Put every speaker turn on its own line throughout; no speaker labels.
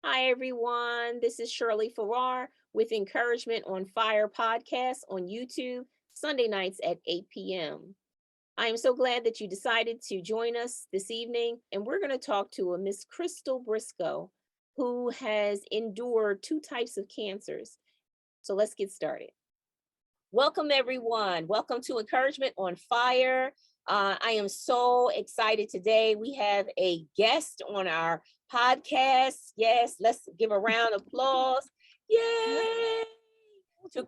Hi, everyone. This is Shirley Farrar with Encouragement on Fire podcast on YouTube, Sunday nights at 8 p.m. I am so glad that you decided to join us this evening, and we're going to talk to a Miss Crystal Briscoe, who has endured two types of cancers. So let's get started. Welcome, everyone. Welcome to Encouragement on Fire. I am so excited today. We have a guest on our podcast. Yes, let's give a round of applause. Yay! To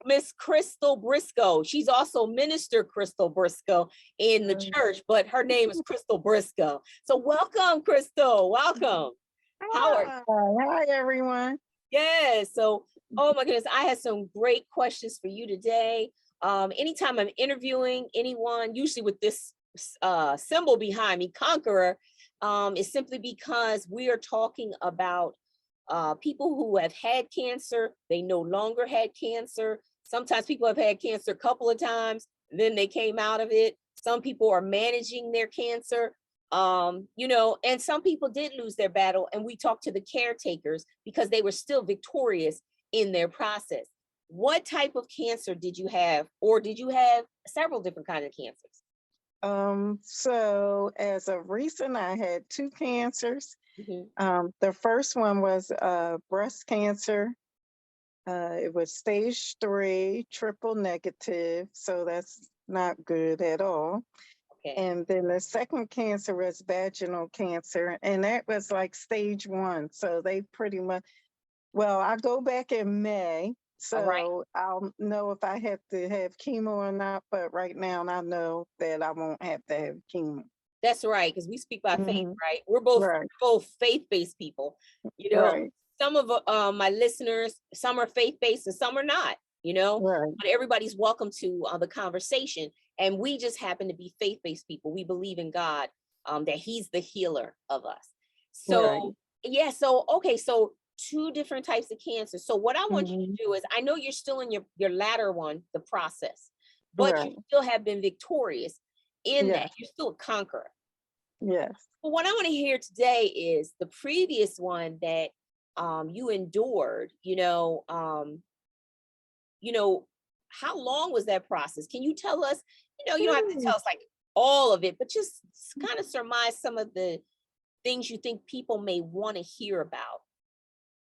Miss Crystal Briscoe. She's also Minister Crystal Briscoe in the church, but her name is Crystal Briscoe. So welcome, Crystal. Welcome. How are you?
Hi, everyone.
Yes. So, oh my goodness, I had some great questions for you today. Anytime I'm interviewing anyone, usually with this symbol behind me, Conqueror, is simply because we are talking about people who have had cancer. They no longer had cancer. Sometimes people have had cancer a couple of times, then they came out of it. Some people are managing their cancer. And some people did lose their battle, and we talked to the caretakers because they were still victorious in their process. What type of cancer did you have, or did you have several different kinds of cancers?
So as of recent, I had two cancers.
Mm-hmm.
The first one was breast cancer. It was stage 3, triple negative, so that's not good at all.
Okay.
And then the second cancer was vaginal cancer, and that was like stage 1. So they pretty much, well, I go back in May,
All right.
so I'll know if I have to have chemo or not. But right now, I know that I won't have to have chemo.
That's right, because we speak by faith,
Hmm.
right? We're both
Right,
faith-based people. You know,
right,
some of my listeners, some are faith-based and some are not.
right,
But everybody's welcome to the conversation. And we just happen to be faith-based people. We believe in God, that He's the healer of us.
right.
So yeah, so okay, so two different types of cancer. So what I want you
Hmm.
to do is, I know you're still in your latter one, the process, but you
Right.
still have been victorious in that.
Yes,
You're still a conqueror.
yes.
But what I want to hear today is the previous one that you endured. How long was that process? Can you tell us? You don't have to
Hmm.
tell us like all of it, but just kind of surmise some of the things you think people may want to hear about.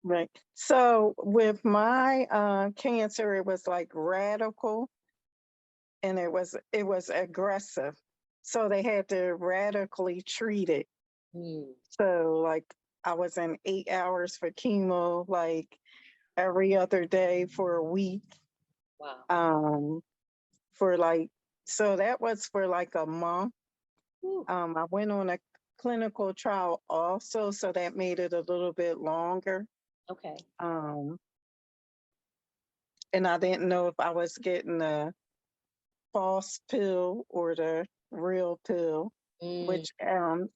Right. So with my cancer, it was like radical, and it was aggressive. So they had to radically treat it.
Hmm.
So like I was in 8 hours for chemo, like every other day for a week.
Wow.
Um, for like so that was for like a month.
Whew.
I went on a clinical trial also, so that made it a little bit longer.
Okay.
Um, and I didn't know if I was getting a false pill or the real pill,
Mm,
which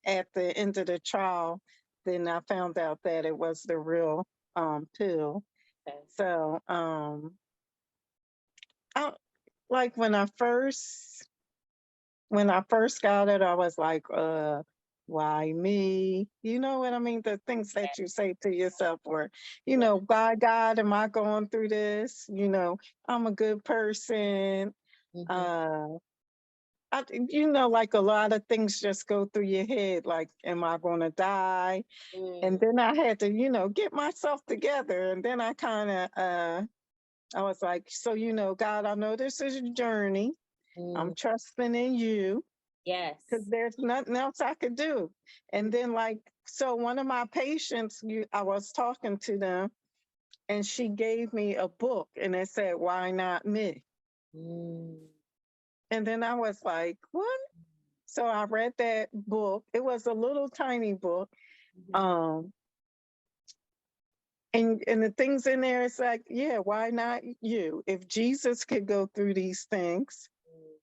at the end of the trial, then I found out that it was the real pill.
okay.
So I, like when I first got it, I was like, why me? You know what I mean? The things that you say to yourself, or,
Yeah.
why God am I going through this? I'm a good person.
Mhm.
Uh, like a lot of things just go through your head, like, am I going to die? And
Mm,
then I had to, get myself together. And then I was like, so, God, I know this is a journey.
mm.
I'm trusting in you because
Yes.
there's nothing else I could do. And then, like, so one of my patients, I was talking to them, and she gave me a book, and it said, "Why not me?"
Mm.
And then I was like, "What?" So I read that book. It was a little tiny book.
Mhm.
Um, and the things in there, it's like, yeah, why not you? If Jesus could go through these things
Mm.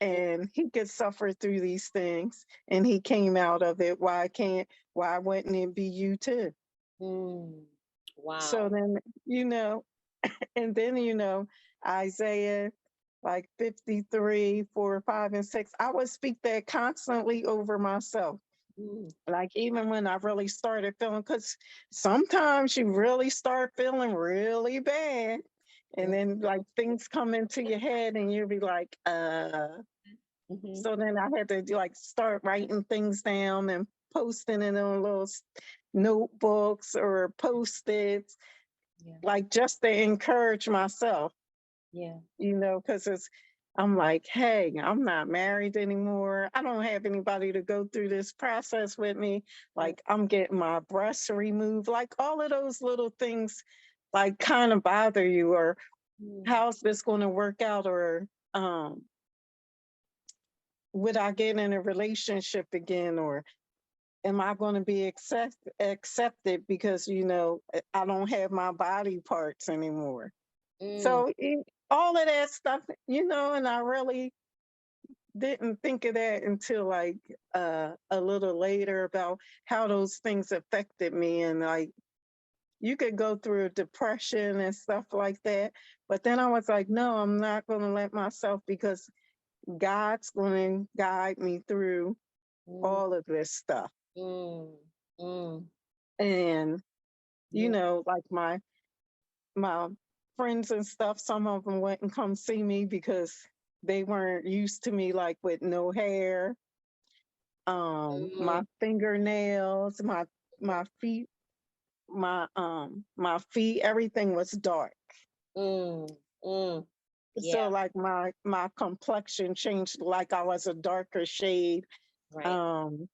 and he could suffer through these things and he came out of it, why wouldn't it be you too?
Mm.
So
Wow.
then, you know, and then, Isaiah like 53, 4, 5, and 6, I would speak that constantly over myself.
Mm,
Like even when I really started feeling, because sometimes you really start feeling really bad. And
mm,
then like things come into your head and you'll be like,
mhm.
So then I had to like start writing things down and posting it on little notebooks or post-its,
Yeah,
like just to encourage myself,
yeah.
because I'm like, hey, I'm not married anymore. I don't have anybody to go through this process with me.
Mm,
Like I'm getting my breasts removed, like all of those little things like kind of bother you, or
mm,
how's this going to work out, or would I get in a relationship again, or am I going to be accepted because I don't have my body parts anymore?
mm,
So all of that stuff, and I really didn't think of that until like a little later about how those things affected me, and like you could go through a depression and stuff like that. But then I was like, no, I'm not going to let myself, because God's going to guide me through
mm,
all of this stuff.
mm, mm.
And
Yeah.
like my friends and stuff, some of them wouldn't come see me because they weren't used to me like with no hair,
Mm,
my fingernails, my feet, my feet, everything was dark.
mm, mm.
So
Yeah,
like my complexion changed, like I was a darker shade.
right.
um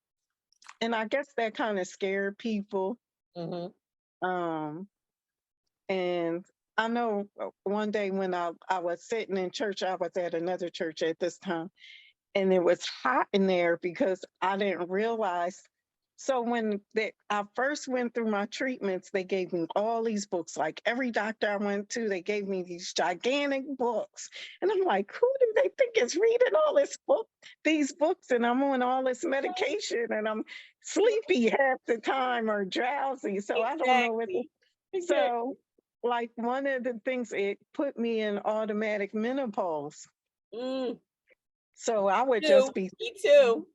and I guess that kind of scared people.
Mm-hmm.
um And I know one day when I was sitting in church, I was at another church at this time, and it was hot in there because I didn't realize. So I first went through my treatments, they gave me all these books. Like every doctor I went to, they gave me these gigantic books. And I'm like, who do they think is reading these books? And I'm on all this medication and I'm sleepy half the time or drowsy. So I don't know what
Exactly.
so,
Exactly.
like one of the things, it put me in automatic menopause.
Mm,
So I would
too.
just be
Me too.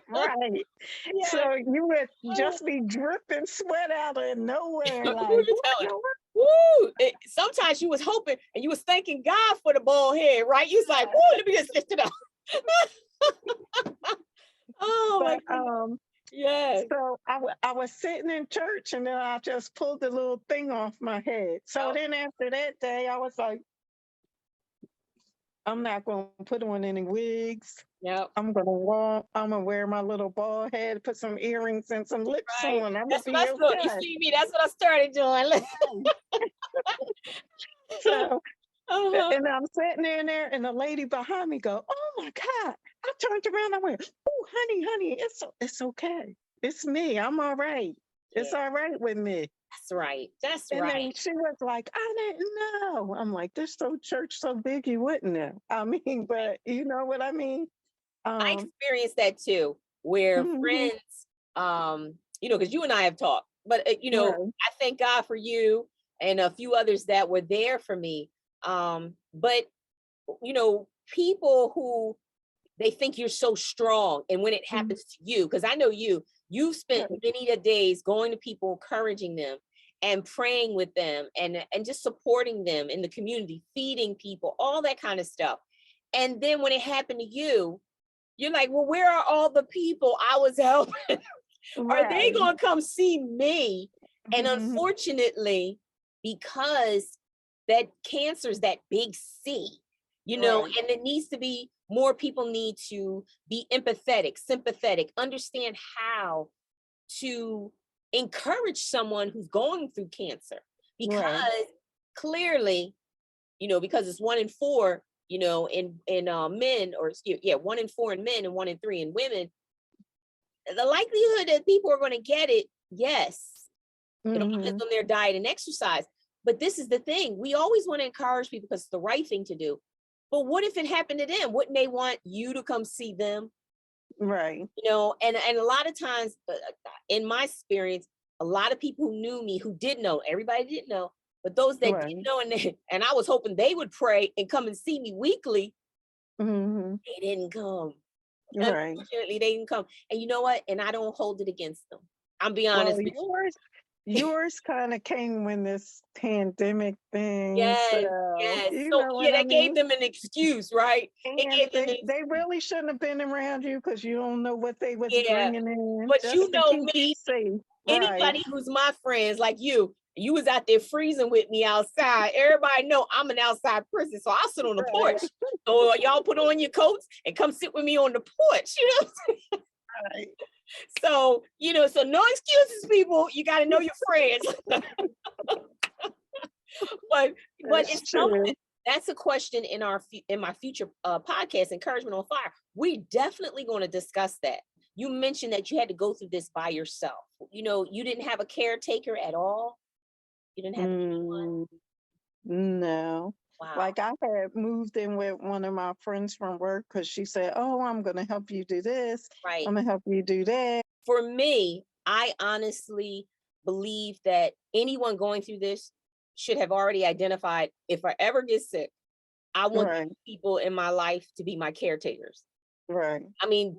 right.
Yes.
So you would
Oh,
just be dripping sweat out of nowhere,
who
like
you
what
telling?
the
Woo! Sometimes you was hoping and you was thanking God for the bald head, right? You was like,
world?
woo, let me just lift it up. Oh my
But
goodness. Yes.
so I was sitting in church and then I just pulled the little thing off my head. So
Yep.
then after that day, I was like, I'm not going to put on any wigs.
Yep.
I'm gonna walk. I'm gonna wear my little bald head, put some earrings and some lips
Right.
on. I'm gonna
That's what
be
I saw. You
okay.
see me? That's what I started doing.
So,
Uh-huh.
and I'm sitting there, and the lady behind me go, "Oh my God!" I turned around. I went, "Oh, honey, it's okay. It's me. I'm all right.
Yeah,
It's all right with me."
that's right. That's
And
right.
then she was like, "I didn't know." I'm like, "This church so big, you wouldn't know." I mean, but you know what I mean?
I
Um,
experienced that too, where
mhm,
friends, because you and I have talked, but
right,
I thank God for you and a few others that were there for me. But people who they think you're so strong, and when it
mhm,
happens to you, because I know you've spent
right,
many a days going to people, encouraging them and praying with them and just supporting them in the community, feeding people, all that kind of stuff. And then when it happened to you, you're like, well, where are all the people I was helping? Are they
right,
going to come see me? And
mhm,
unfortunately, because that cancer is that big C,
right,
and it needs to be more people need to be empathetic, sympathetic, understand how to encourage someone who's going through cancer.
right.
Because clearly, because it's 1 in 4, in men, or yeah, 1 in 4 in men and 1 in 3 in women. The likelihood that people are going to get it, yes, it all depends
Mhm.
on their diet and exercise. But this is the thing: we always want to encourage people because it's the right thing to do. But what if it happened to them? Wouldn't they want you to come see them?
Right,
And a lot of times, in my experience, a lot of people who knew me, who did know, everybody didn't know, but those that did
right.
know, and I was hoping they would pray and come and see me weekly,
Mhm.
they didn't come.
Right.
Unfortunately, they didn't come. And you know what? And I don't hold it against them. I'm being
Well,
honest with you.
yours kind of came when this pandemic thing,
Yes,
so
yes.
you
So
know
yeah,
what I
that gave
mean?
them an excuse, right? It
And
gave them an
they
excuse.
really shouldn't have been around you because you don't know what they was
Yeah.
bringing in
But you
just to
know
keep
me,
you safe. Right.
anybody who's my friends like you was out there freezing with me outside. Everybody know I'm an outside person, so I'll sit on the
Right.
porch. So y'all put on your coats and come sit with me on the porch, you know?
Right.
So, so no excuses, people. You got to know your friends. But
That's
it's something.
true.
That's a question in in my future podcast, Encouragement on Fire. We definitely going to discuss that. You mentioned that you had to go through this by yourself. You didn't have a caretaker at all. You didn't have anyone.
Mm, no.
Wow.
Like I had moved in with one of my friends from work because she said, "Oh, I'm going to help you do this.
Right.
I'm going to help you do that."
For me, I honestly believe that anyone going through this should have already identified, if I ever get sick, I want
Right.
these people in my life to be my caretakers.
Right.
I mean,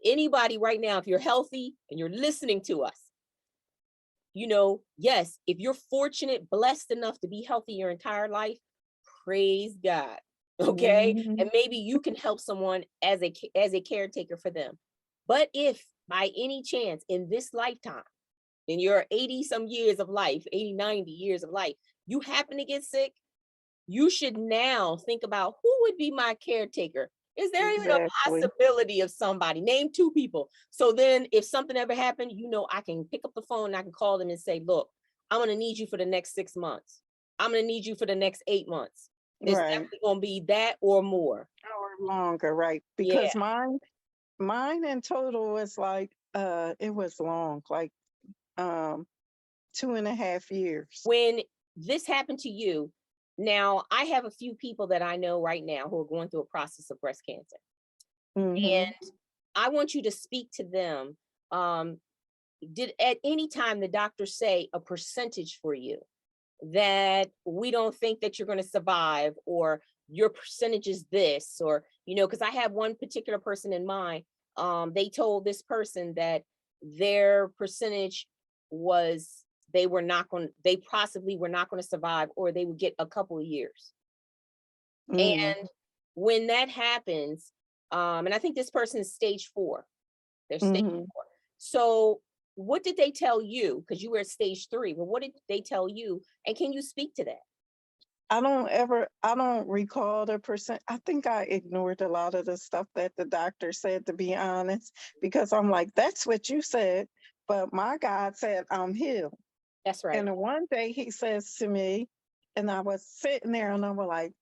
anybody right now, if you're healthy and you're listening to us, yes, if you're fortunate, blessed enough to be healthy your entire life, praise God. Okay.
Mhm.
And maybe you can help someone as a caretaker for them. But if by any chance in this lifetime, in your 80 some years of life, 80, 90 years of life, you happen to get sick, you should now think about who would be my caretaker. Is there even a
Exactly.
possibility of somebody? Name two people. So then if something ever happened, I can pick up the phone and I can call them and say, look, I'm going to need you for the next 6 months. I'm going to need you for the next 8 months. It's
Right.
definitely going to be that or more.
Or longer, right?
Yeah.
Because mine in total was like it was long, like um 2.5 years.
When this happened to you, now I have a few people that I know right now who are going through a process of breast cancer.
Hmm.
And I want you to speak to them. Um, did at any time the doctor say a percentage for you that we don't think that you're going to survive, or your percentage is this, or because I have one particular person in mind. They told this person that their percentage was they possibly were not going to survive, or they would get a couple of years.
Mm.
And when that happens, and I think this person is stage 4. They're stage
Hmm.
4. So what did they tell you? Because you were at stage 3. Well, what did they tell you? And can you speak to that?
I don't recall the percent. I think I ignored a lot of the stuff that the doctor said, to be honest, because I'm like, that's what you said. But my God said, I'm healed.
That's right.
And then one day he says to me, and I was sitting there and I was like,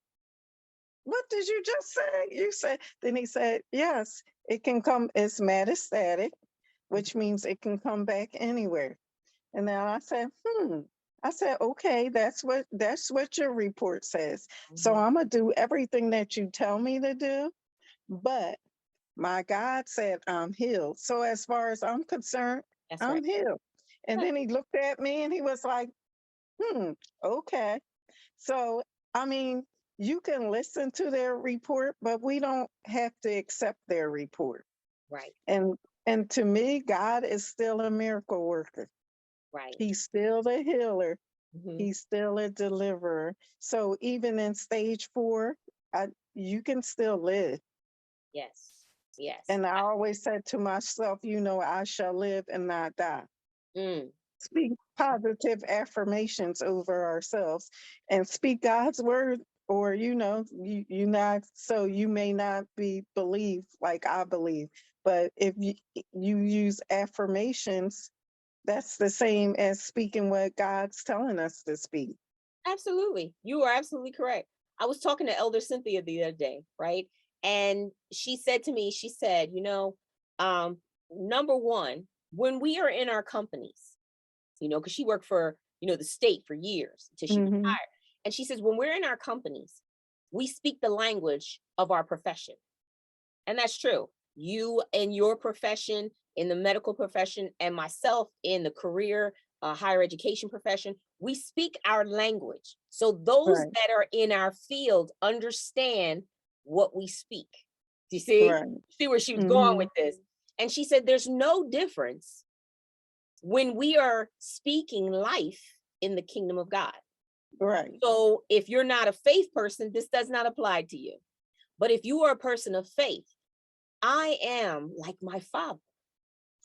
what did you just say? You said, then he said, yes, it can come, it's metastatic, which means it can come back anywhere. And then I said, I said, okay, that's what your report says. So
Mhm.
I'm gonna do everything that you tell me to do, but my God said I'm healed. So as far as I'm concerned,
That's right.
I'm healed. And
Yeah,
then he looked at me and he was like, okay. So I mean, you can listen to their report, but we don't have to accept their report.
right,
And and to me, God is still a miracle worker.
right.
He's still the healer.
Mhm.
He's still a deliverer. So even in stage 4, you can still live.
Yes, yes.
And I always said to myself, I shall live and not die.
Mm,
Speak positive affirmations over ourselves and speak God's word, or you not, so you may not be believed like I believe. But if you use affirmations, that's the same as speaking what God's telling us to speak.
absolutely. You are absolutely correct. I was talking to Elder Cynthia the other day, right? And she said to me, she said, um, number one, when we are in our companies, because she worked for, the state for years until she
Hmm.
retired. And she says, when we're in our companies, we speak the language of our profession. And that's true. You in your profession, in the medical profession, and myself in the career, higher education profession, we speak our language. So those
Right.
that are in our field understand what we speak. Do you see?
Right.
See where she was going
Mm-hmm.
with this? And she said, there's no difference when we are speaking life in the kingdom of God.
Right.
So if you're not a faith person, this does not apply to you. But if you are a person of faith, I am like my father.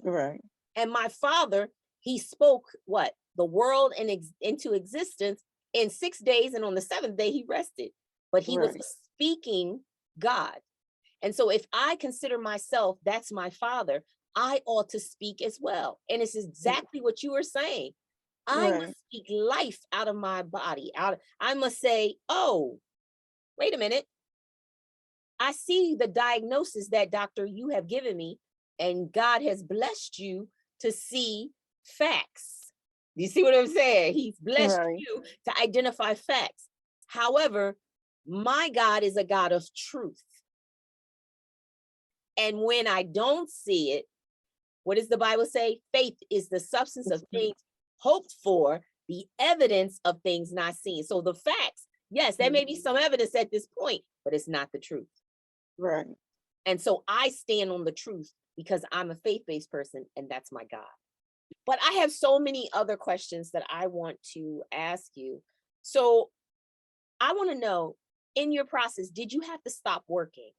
Right.
And my father, he spoke what? The world into existence in 6 days, and on the seventh day he rested. But he was
Right.
speaking God. And so if I consider myself, that's my father, I ought to speak as well. And it's exactly what you are saying. I
Right.
must speak life out of my body. I must say, oh, wait a minute. I see the diagnosis that doctor you have given me, and God has blessed you to see facts. You see what I'm saying? He's blessed
Right.
you to identify facts. However, my God is a God of truth. And when I don't see it, what does the Bible say? Faith is the substance of things hoped for, the evidence of things not seen. So the facts, yes, there may be some evidence at this point, but it's not the truth.
Right.
And so I stand on the truth because I'm a faith-based person, and that's my God. But I have so many other questions that I want to ask you. So I want to know, in your process, did you have to stop working?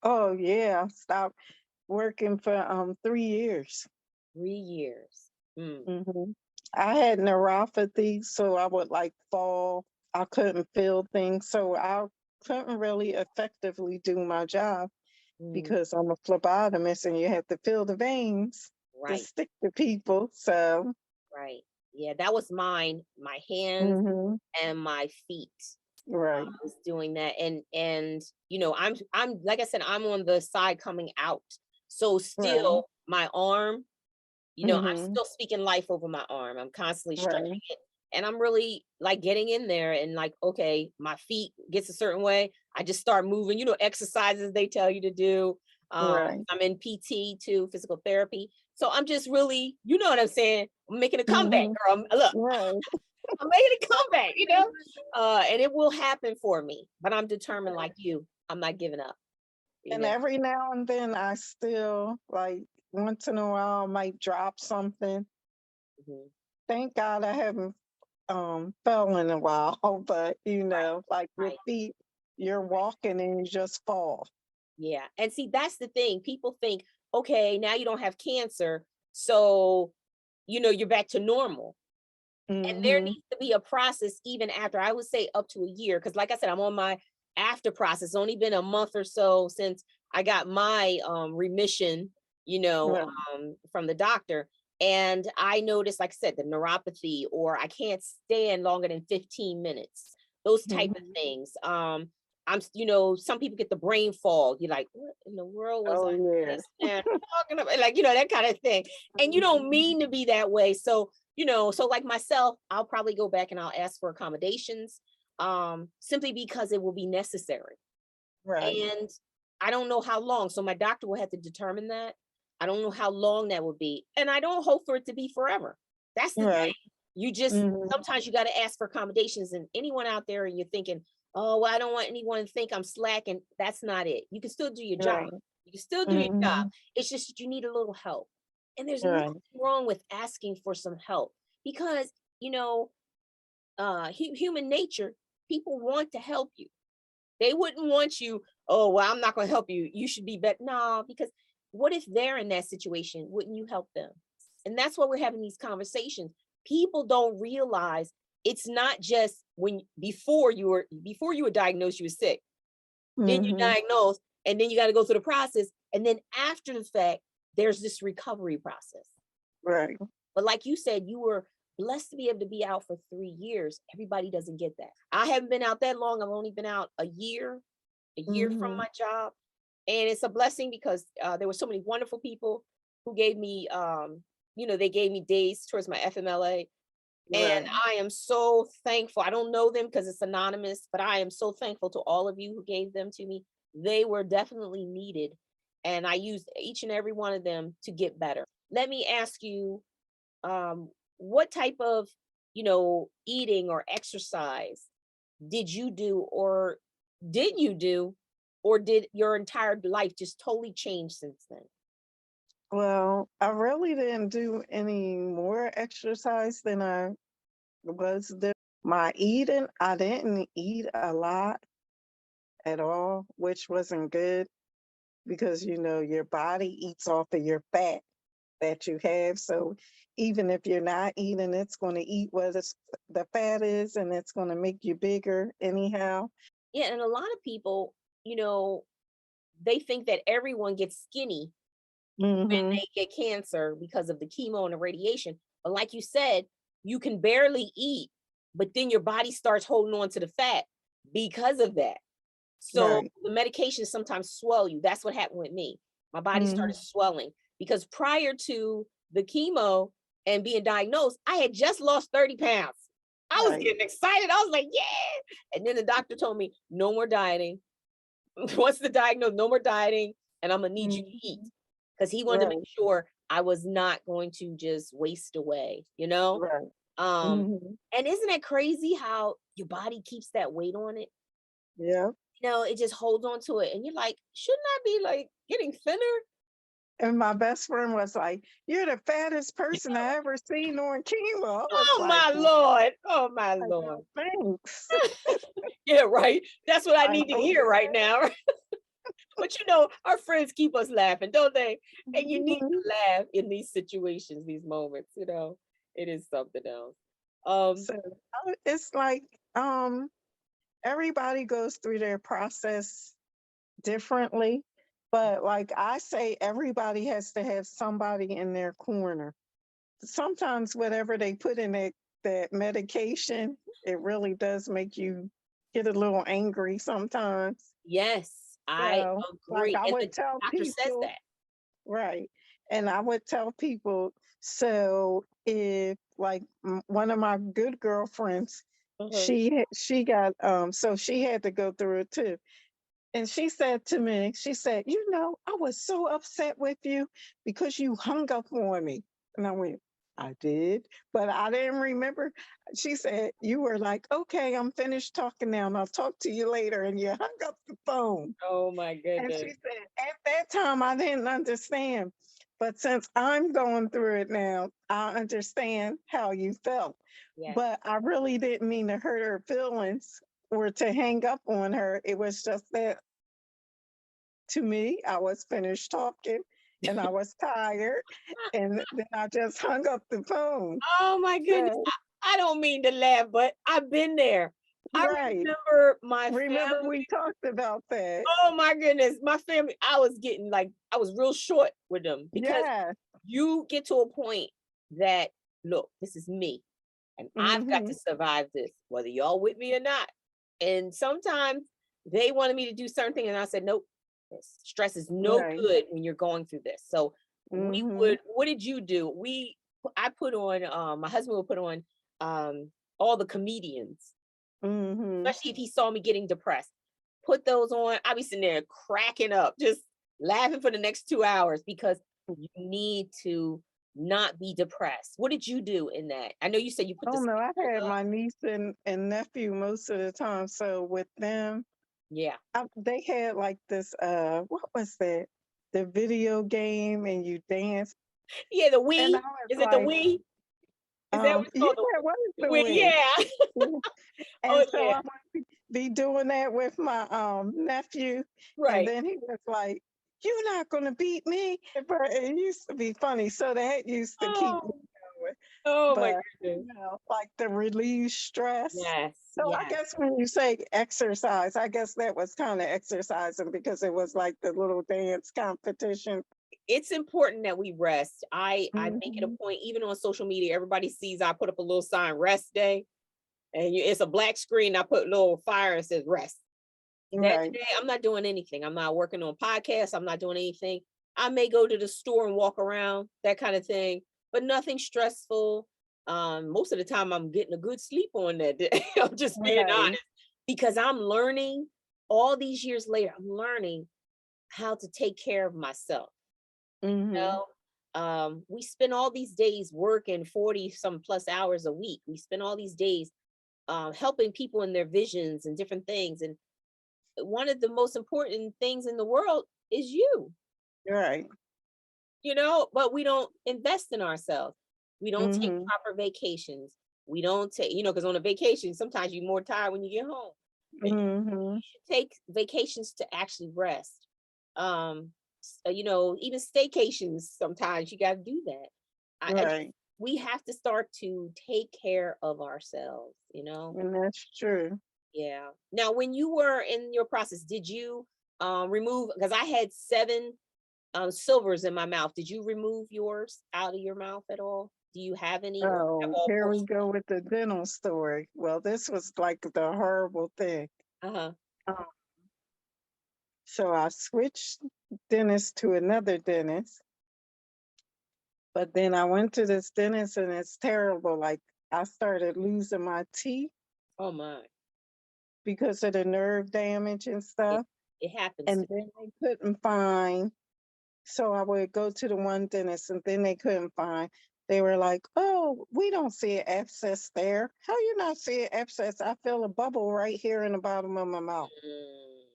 Oh yeah. Stop working for 3 years.
3 years.
Hmm. I had neuropathy, so I would like fall. I couldn't feel things, so I couldn't really effectively do my job
Mm,
because I'm a phlebotomist and you have to feel the veins to
right,
stick to people. So,
right. Yeah, that was mine. My hands
hmm,
and my feet.
right,
Was doing that, and I'm like I said, I'm on the side coming out. So
right,
still my arm, I'm
hmm,
still speaking life over my arm. I'm constantly stretching
right,
it. And I'm really like getting in there and like, okay, my feet gets a certain way. I just start moving, exercises they tell you to do.
right,
I'm in PT too, physical therapy. So I'm just really, you know what I'm saying? I'm making a comeback,
hmm,
girl. Look,
right.
I'm making a comeback. And it will happen for me, but I'm determined like you. I'm not giving up, you
And
know.
every now and then I still like once in a while I might drop something.
Mhm.
Thank God I haven't fell in a while, but
Right,
like your
right.
feet, you're walking and you just fall.
Yeah. And see, that's the thing. People think, okay, now you don't have cancer. So, you're back to normal. And there
Hmm.
needs to be a process even after, I would say up to a year. Cause like I said, I'm on my after process. It's only been a month or so since I got my remission,
Right.
from the doctor. And I noticed, like I said, the neuropathy, or I can't stand longer than 15 minutes, those type of
Mhm.
things. Some people get the brain fog. You're like, what in the world was
Oh
I
yeah.
just now talking about? Like, that kind of thing. And you don't
Mhm.
mean to be that way. So like myself, I'll probably go back and I'll ask for accommodations, simply because it will be necessary.
Right.
And I don't know how long. So my doctor will have to determine that. I don't know how long that will be. And I don't hope for it to be forever. That's the thing.
Right.
You just
Mhm.
sometimes you got to ask for accommodations. And anyone out there and you're thinking, oh, well, I don't want anyone to think I'm slacking. That's not it. You can still do your job.
Right.
You can still do your job.
Mhm.
It's just that you need a little help. And there's nothing
Right.
wrong with asking for some help because, human nature, people want to help you. They wouldn't want you, oh, well, I'm not going to help you. You should be better. No, because what if they're in that situation? Wouldn't you help them? And that's why we're having these conversations. People don't realize it's not just before you were diagnosed, you were sick. Then you
Mhm.
diagnose, and then you got to go through the process. And then after the fact, there's this recovery process.
Right.
But like you said, you were blessed to be able to be out for 3 years. Everybody doesn't get that. I haven't been out that long. I've only been out a year from
Mhm.
my job. And it's a blessing because there were so many wonderful people who gave me, they gave me days towards my FMLA. And
Right.
I am so thankful. I don't know them because it's anonymous, but I am so thankful to all of you who gave them to me. They were definitely needed. And I used each and every one of them to get better. Let me ask you, um, what type of, eating or exercise did you do or did you do or did your entire life just totally change since then?
Well, I really didn't do any more exercise than I was doing. My eating, I didn't eat a lot at all, which wasn't good because your body eats off of your fat that you have. So even if you're not eating, it's going to eat what the fat is, and it's going to make you bigger anyhow.
Yeah, and a lot of people, they think that everyone gets skinny when
Hmm.
they get cancer because of the chemo and the radiation. But like you said, you can barely eat, but then your body starts holding on to the fat because of that. So
Right.
the medications sometimes swell you. That's what happened with me. My body started
Hmm.
swelling because prior to the chemo and being diagnosed, I had just lost 30 pounds. I was
Right.
getting excited. I was like, yeah. And then the doctor told me, no more dieting. Once the diagnosis, no more dieting, and I'm gonna need you to eat.
Hmm.
Because he wanted to make
Right.
sure I was not going to just waste away, you know?
Right.
Um,
Hmm.
and isn't that crazy how your body keeps that weight on it?
Yeah.
It just holds on to it. And you're like, shouldn't I be like getting thinner?
And my best friend was like, "You're the fattest person I ever seen on chemo." I was
Oh
like,
my
"Well,
Lord. Oh my
I
Lord.
know, thanks."
Yeah, right. That's what I
I
need to
know
hear right now. But our friends keep us laughing, don't they? And you need
that.
to laugh in these situations, these moments. It is something else. Um,
So it's like everybody goes through their process differently, but like I say, everybody has to have somebody in their corner. Sometimes whatever they put in that medication, it really does make you get a little angry sometimes.
yes, I
So, like
agree.
I
And
would
the
tell
doctor says
people,
that.
right. And I would tell people, so if like one of my good girlfriends,
Uh-huh.
she got so she had to go through it too. And she said to me, she said, I was so upset with you because you hung up on me. And I went, I did, but I didn't remember. She said, you were like, okay, I'm finished talking now and I'll talk to you later. And you hung up the phone.
Oh my
And she
goodness.
said, at that time, I didn't understand. But since I'm going through it now, I understand how you felt.
Yes.
But I really didn't mean to hurt her feelings or to hang up on her. It was just that to me, I was finished talking and I was tired. And then I just hung up the phone.
Oh my goodness.
So,
I don't mean to laugh, but I've been there. I
right.
remember my
Remember,
family.
we talked about that.
Oh my goodness. My family, I was real short with them because
Yeah.
you get to a point that, look, this is me and I've got
Hmm.
to survive this, whether y'all with me or not. And sometimes they wanted me to do certain things, and I said, nope, stress is no
Right.
good when you're going through this. So
Hmm.
what did you do? I put on, my husband would put on all the comedians,
Hmm.
especially if he saw me getting depressed. Put those on. I'd be sitting there cracking up, just laughing for the next 2 hours because you need to not be depressed. What did you do in that? I know you said you put the
Oh no, I
speakers
had
up.
my niece and nephew most of the time. So with them,
Yeah.
they had like this what was that? The video game and you dance.
Yeah, the
And I
we.
was
Is it the
like,
we? Is that what it's
yeah,
called?
what is
The
the
we,
way?
yeah.
And
Oh
so
yeah.
I would be doing that with my nephew, and
Right.
then he was like, "You're not gonna beat me." But it used to be funny, so that used to keep me
Oh,
going.
oh my
But
goodness.
like the relieve stress.
Yes,
So I
yes.
guess when you say exercise, I guess that was kind of exercising because it was like the little dance competition.
It's important that we rest. I make it a
Hmm.
point, even on social media, everybody sees I put up a little sign, rest day, and it's a black screen. I put a little fire and says rest. That
Right.
day, I'm not doing anything. I'm not working on podcasts. I'm not doing anything. I may go to the store and walk around, that kind of thing, but nothing stressful. Most of the time, I'm getting a good sleep on that day. I'm just being
Right.
honest because I'm learning all these years later. I'm learning how to take care of myself.
Hmm.
We spend all these days working 40 some plus hours a week. We spend all these days helping people in their visions and different things. And one of the most important things in the world is you,
Right.
but we don't invest in ourselves. We don't take
Mhm.
proper vacations. We don't take, because on a vacation, sometimes you're more tired when you get home. But
Mhm.
should take vacations to actually rest. Even staycations, sometimes you got to do that.
Right.
We have to start to take care of ourselves.
And that's true.
Yeah. Now, when you were in your process, did you remove, because I had 7 silvers in my mouth. Did you remove yours out of your mouth at all? Do you have any, or have
Oh,
all
here we
portions?
go with the dental story. Well, this was like the horrible thing.
Uh-huh.
Um, so I switched dentist to another dentist, but then I went to this dentist and it's terrible. Like I started losing my teeth
Oh my.
because of the nerve damage and
It,
stuff.
it happens to
And then they couldn't find, so I would go to the one dentist and then they couldn't find. They were like, "Oh, we don't see an abscess there. How you not see an abscess? I feel a bubble right here in the bottom of my mouth."
Mm,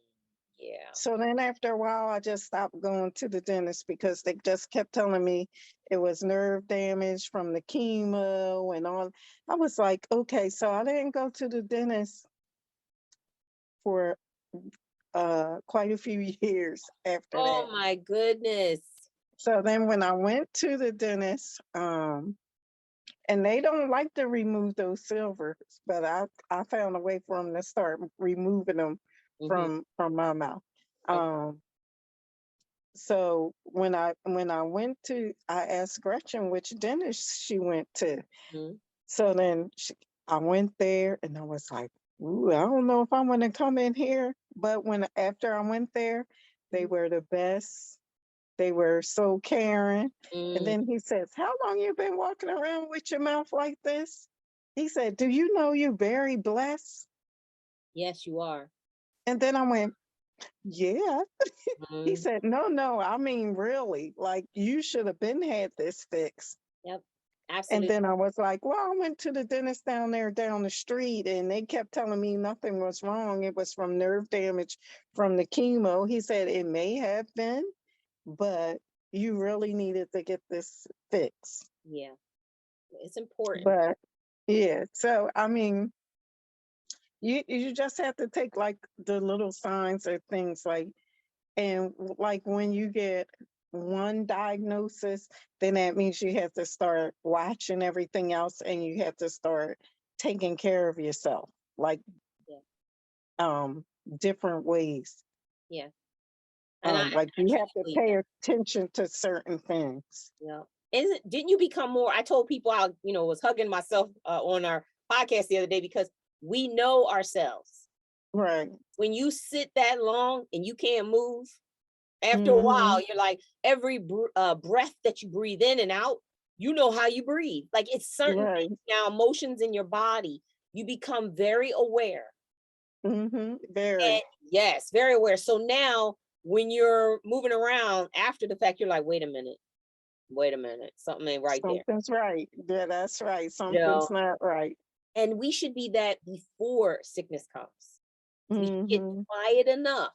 yeah.
So then after a while, I just stopped going to the dentist because they just kept telling me it was nerve damage from the chemo and all. I was like, okay, so I didn't go to the dentist for quite a few years after
Oh
that.
my goodness.
So then when I went to the dentist, and they don't like to remove those silvers, but I found a way for them to start removing them
Mm-hmm.
from my mouth.
Okay.
Um, so when I went to, I asked Gretchen which dentist she went to.
Mhm.
So then I went there and I was like, ooh, I don't know if I want to come in here. But when after I went there, they
Mhm.
were the best. They were so caring. And
Mm,
then he says, how long you been walking around with your mouth like this? He said, do you know you're very blessed?
yes, you are.
And then I went, yeah. He
Mhm.
said, no, no, I mean, really, like you should have been had this fixed.
Yep.
And
Absolutely.
then I was like, well, I went to the dentist down there down the street and they kept telling me nothing was wrong. It was from nerve damage from the chemo. He said, it may have been, but you really needed to get this fixed.
Yeah. It's important.
But yeah, so I mean, you just have to take like the little signs or things like, and like when you get one diagnosis, then that means you have to start watching everything else and you have to start taking care of yourself, like
Yeah.
um different ways.
Yeah. And I
Like you
truly
have to
believe
pay
that.
attention to certain things.
Yeah. Didn't you become more? I told people was hugging myself on our podcast the other day because we know ourselves.
Right.
When you sit that long and you can't move, after a
Mm-hmm.
while, you're like every breath that you breathe in and out, you know how you breathe. Like it's certain
Right.
things now, emotions in your body, you become very aware.
Mm-hmm. Very.
And yes, very aware. So now when you're moving around after the fact, you're like, wait a minute, something ain't right there.
Something's right. Yeah, that's right.
You know,
Something's not right.
and we should be that before sickness comes. We should get
Mm-hmm.
quiet enough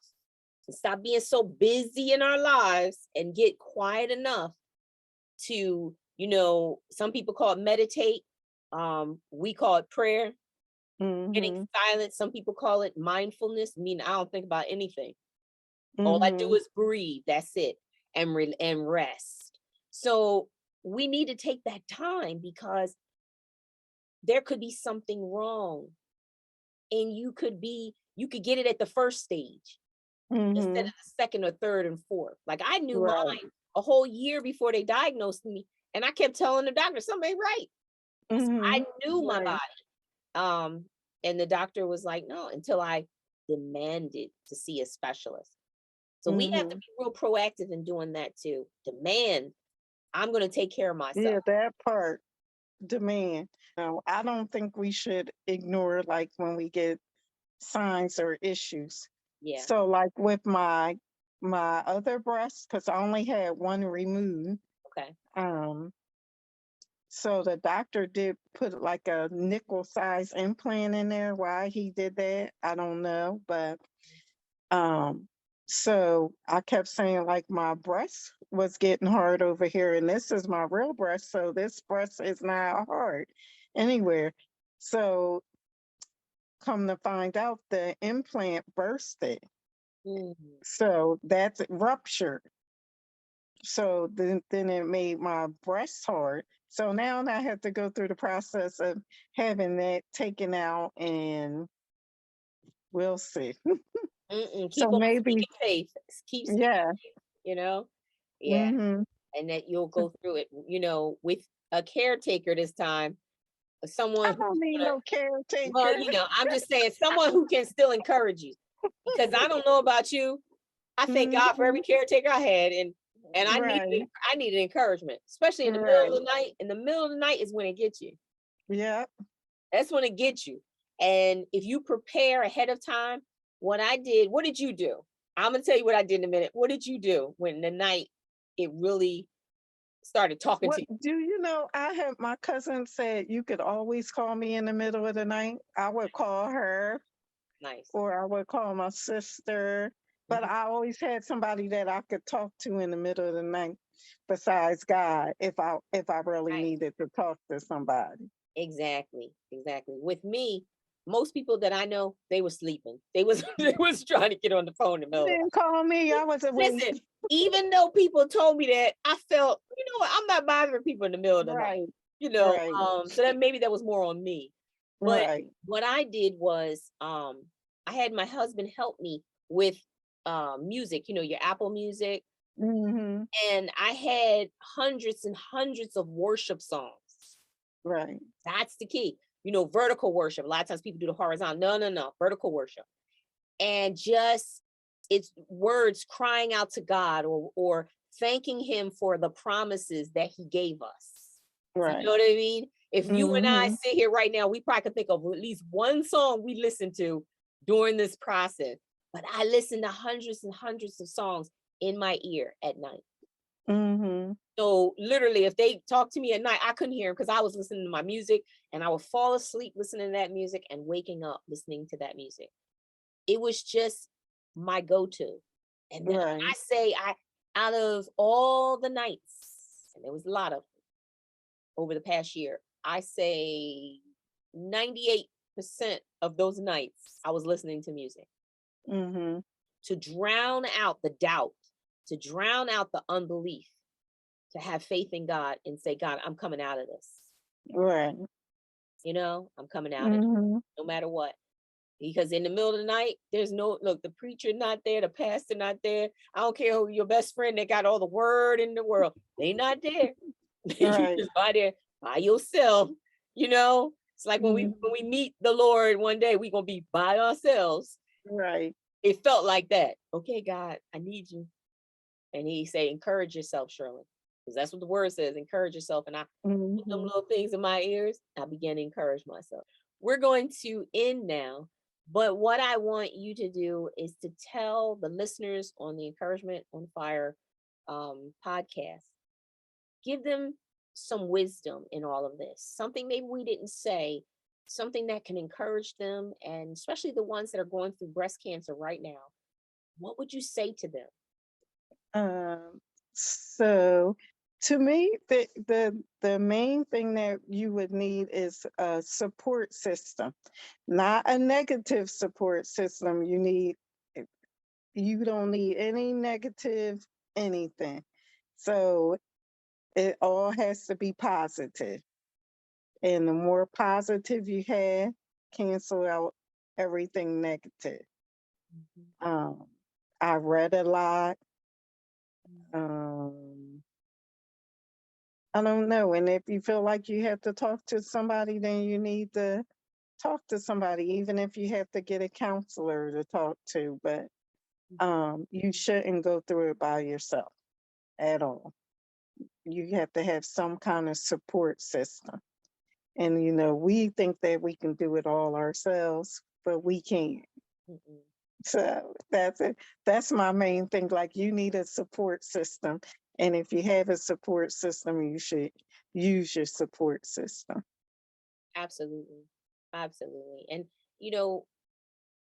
to stop being so busy in our lives and get quiet enough to, some people call it meditate. We call it prayer, getting
Mm-hmm.
silent. Some people call it mindfulness. I mean, I don't think about anything. All I do
Mm-hmm.
is breathe. That's it. And rest. So we need to take that time because there could be something wrong. And you could get it at the first stage instead
Mm-hmm.
of the second or third and fourth. Like I knew
Right.
mine a whole year before they diagnosed me. And I kept telling the doctor something ain't right.
Mm-hmm.
I knew my
Right.
body. And the doctor was like, no, until I demanded to see a specialist. So we have to
Mm-hmm.
be real proactive in doing that too. Demand, I'm going to take care of myself.
Yeah, that part, demand. No, I don't think we should ignore like when we get signs or issues.
Yeah.
So like with my other breast, because I only had one removed,
Okay.
um, so the doctor did put like a nickel size implant in there. Why he did that, I don't know, but Um, so I kept saying like my breast was getting hard over here, and this is my real breast, so this breast is not hard anywhere. So come to find out, the implant bursted,
Mhm.
so that's ruptured. So then it made my breast hard. So now I have to go through the process of having that taken out, and we'll see.
Keep
So
on
maybe,
speaking faith. Keep speaking
yeah.
faith, you know? Yeah.
Hmm.
And that you'll go through it, with a caretaker this time,
I
someone who's
don't need
gonna,
no
well,
caretaker.
I'm just saying someone who can still encourage you. Because I don't know about you. I thank God for
Hmm.
every caretaker I had, and
Right,
I needed encouragement, especially in the middle of
right.
the night. In the middle of the night is when it gets you.
Yep.
That's when it gets you. And if you prepare ahead of time, what did you do? I'm gonna tell you what I did in a minute. What did you do when the night it really started talking
What
to you?
do you know? I had my cousin said you could always call me in the middle of the night. I would call her,
Nice.
or I would call my sister, but
Mhm.
I always had somebody that I could talk to in the middle of the night besides God if I really
Right.
needed to talk to somebody.
Exactly. Exactly. With me, most people that I know, they were sleeping. They was they was trying to get on the phone in the
You
middle of
didn't call me,
the night.
I was awake.
Listen, even though people told me that, I felt, what, I'm not bothering people in the middle of the night.
Right,
You know,
right,
so that maybe that was more on me. But
right.
what I did was I had my husband help me with music, your Apple Music,
Hmm.
and I had hundreds and hundreds of worship songs.
Right.
That's the key. Vertical worship. A lot of times people do the horizontal. No, no, no. Vertical worship. And just it's words crying out to God, or thanking him for the promises that he gave us. You know
Right.
what I mean? If you and I
Hmm.
sit here right now, we probably could think of at least one song we listened to during this process. But I listened to hundreds and hundreds of songs in my ear at night.
Hmm.
So literally, if they talked to me at night, I couldn't hear them because I was listening to my music, and I would fall asleep listening to that music and waking up listening to that music. It was just my go-to. And then
Right.
I say, out of all the nights, and there was a lot of over the past year, I say 98% of those nights I was listening to music
Hmm.
to drown out the doubt, to drown out the unbelief, to have faith in God and say, God, I'm coming out of this.
Right.
I'm coming out of it
Hmm.
no matter what. Because in the middle of the night, there's no look, the preacher not there, the pastor not there. I don't care who your best friend that got all the word in the world. They not there. You
Right.
just by there by yourself, you know. It's like when we
Mhm.
when we meet the Lord one day, we're gonna be by ourselves.
Right.
It felt like that. Okay, God, I need you. And he say, encourage yourself, Shirley. Because that's what the word says, encourage yourself. And I put them
Mhm.
little things in my ears. I began to encourage myself. We're going to end now. But what I want you to do is to tell the listeners on the Encouragement on Fire podcast, give them some wisdom in all of this, something maybe we didn't say, something that can encourage them, and especially the ones that are going through breast cancer right now. What would you say to them?
So to me, the main thing that you would need is a support system, not a negative support system. You don't need any negative anything. So it all has to be positive. And the more positive you have, cancel out everything negative.
Mhm.
Um, I read a lot. Um, I don't know. And if you feel like you have to talk to somebody, then you need to talk to somebody, even if you have to get a counselor to talk to. But you shouldn't go through it by yourself at all. You have to have some kind of support system. And, we think that we can do it all ourselves, but we can't.
Mhm.
So that's it. That's my main thing. Like, you need a support system. And if you have a support system, you should use your support system.
Absolutely. Absolutely. And, you know,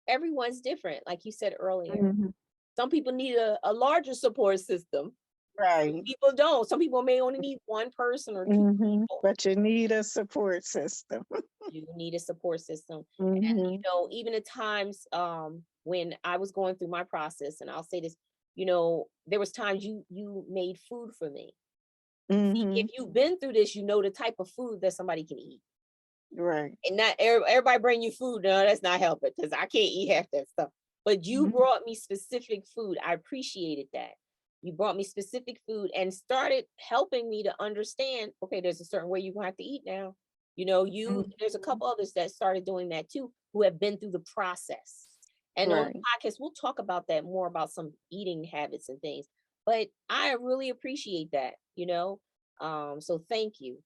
everyone's different, like you said earlier.
Mhm.
Some people need a larger support system.
Right.
People don't. Some people may only need one person or two people.
But you need a support system.
You need a support system. And
Mhm.
even at times when I was going through my process, and I'll say this, there was times you made food for me. See, if
Mhm.
you've been through this, you know the type of food that somebody can eat.
Right.
And not everybody bring you food. No, that's not helping because I can't eat half that stuff. But you
Mhm.
brought me specific food. I appreciated that. You brought me specific food and started helping me to understand, okay, there's a certain way you're gonna have to eat now. There's a
Mhm.
couple others that started doing that too, who have been through the process. And on the
Right.
podcast, we'll talk about that more about some eating habits and things. But I really appreciate that. So thank you.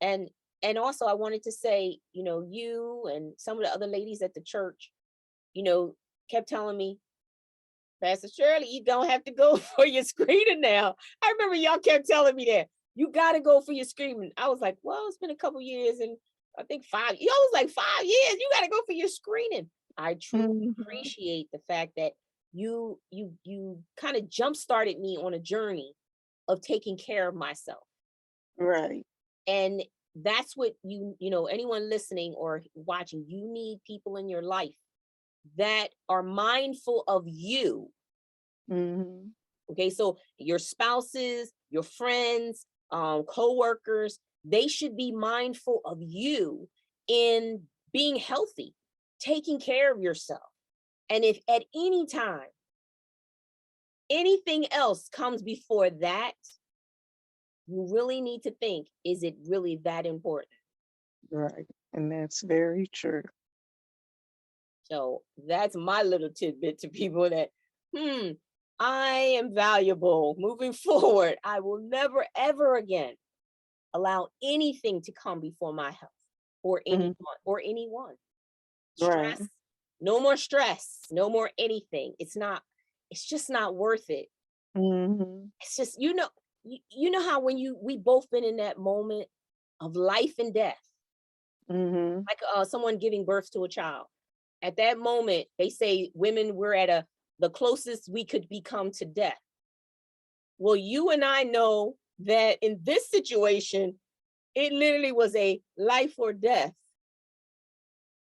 And also I wanted to say, you and some of the other ladies at the church, you know, kept telling me, Pastor Shirley, you don't have to go for your screening now. I remember y'all kept telling me that. You gotta go for your screening. I was like, well, it's been a couple years and I think 5. You was like 5 years, you gotta go for your screening. I truly
Mhm.
appreciate the fact that you kind of jump started me on a journey of taking care of myself.
Right.
And that's what anyone listening or watching, you need people in your life that are mindful of you.
Mhm.
Okay, so your spouses, your friends, co-workers, they should be mindful of you in being healthy, taking care of yourself. And if at any time anything else comes before that, you really need to think, is it really that important?
Right. And that's very true.
So that's my little tidbit to people that, I am valuable moving forward. I will never, ever again allow anything to come before my health or anyone
Mhm.
or anyone.
Right.
Stress, no more stress, no more anything. It's just not worth it.
Mhm.
It's just, you know how when we both been in that moment of life and death,
Mhm.
like someone giving birth to a child. At that moment, they say women we're at the closest we could become to death. Well, you and I know that in this situation, it literally was a life or death.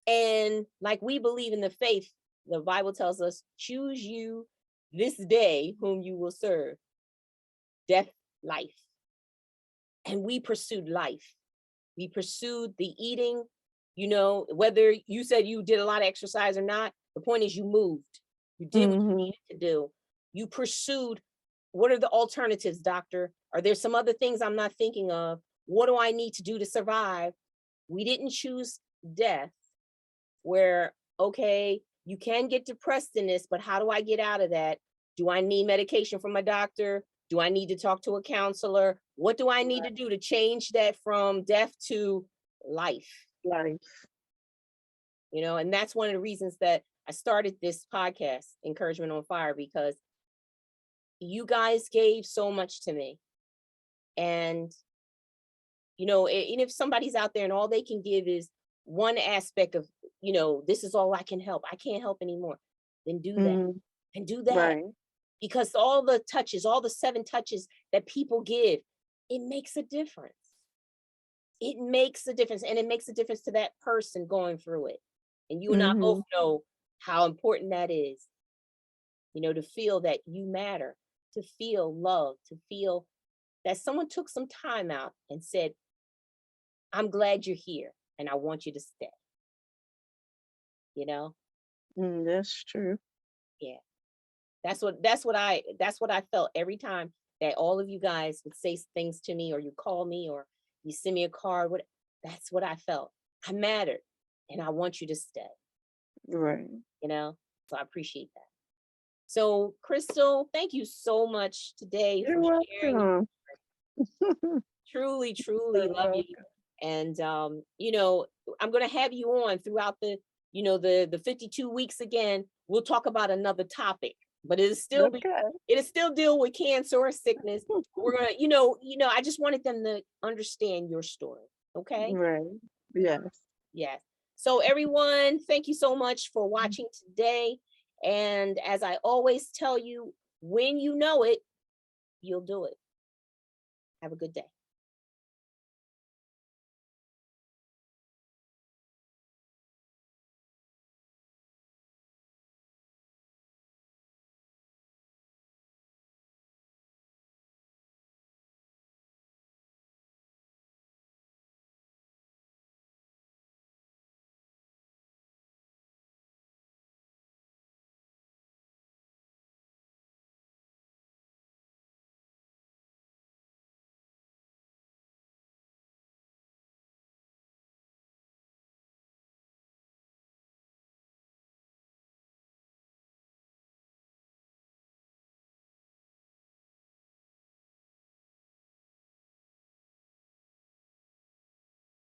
And like we believe in the faith, the Bible tells us, choose you this day whom you will serve, death, life. And we pursued life. We pursued the eating, whether you said you did a lot of exercise or not, the point is you moved. You did what you
Mhm.
needed to do. You pursued, what are the alternatives, doctor? Are there some other things I'm not thinking of? What do I need to do to survive? We didn't choose death where, okay, you can get depressed in this, but how do I get out of that? Do I need medication from a doctor? Do I need to talk to a counselor? What do I need to do to change that from death to life?
Life.
And that's one of the reasons that I started this podcast, Encouragement on Fire, because you guys gave so much to me. And, and if somebody's out there and all they can give is one aspect of, this is all I can help, I can't help anymore, then do that.
Mhm.
And do that.
Right.
Because all the touches, all the 7 touches that people give, it makes a difference. It makes a difference. And it makes a difference to that person going through it. And you and I both
Mhm.
know how important that is, to feel that you matter, to feel love, to feel that someone took some time out and said, I'm glad you're here and I want you to stay, you know?
That's true.
Yeah. That's what I felt every time that all of you guys would say things to me or you call me or you send me a card. That's what I felt. I mattered and I want you to stay,
Right.
you know? So I appreciate that. So Crystal, thank you so much today
You're
for sharing.
welcome.
Truly, truly
You're
love you.
welcome.
And I'm gonna have you on throughout the 52 weeks again. We'll talk about another topic, but
Okay.
it'll still deal with cancer or sickness. We're gonna, I just wanted them to understand your story. Okay.
Right. Yes.
Yes. So everyone, thank you so much for watching today. And as I always tell you, when you know it, you'll do it. Have a good day.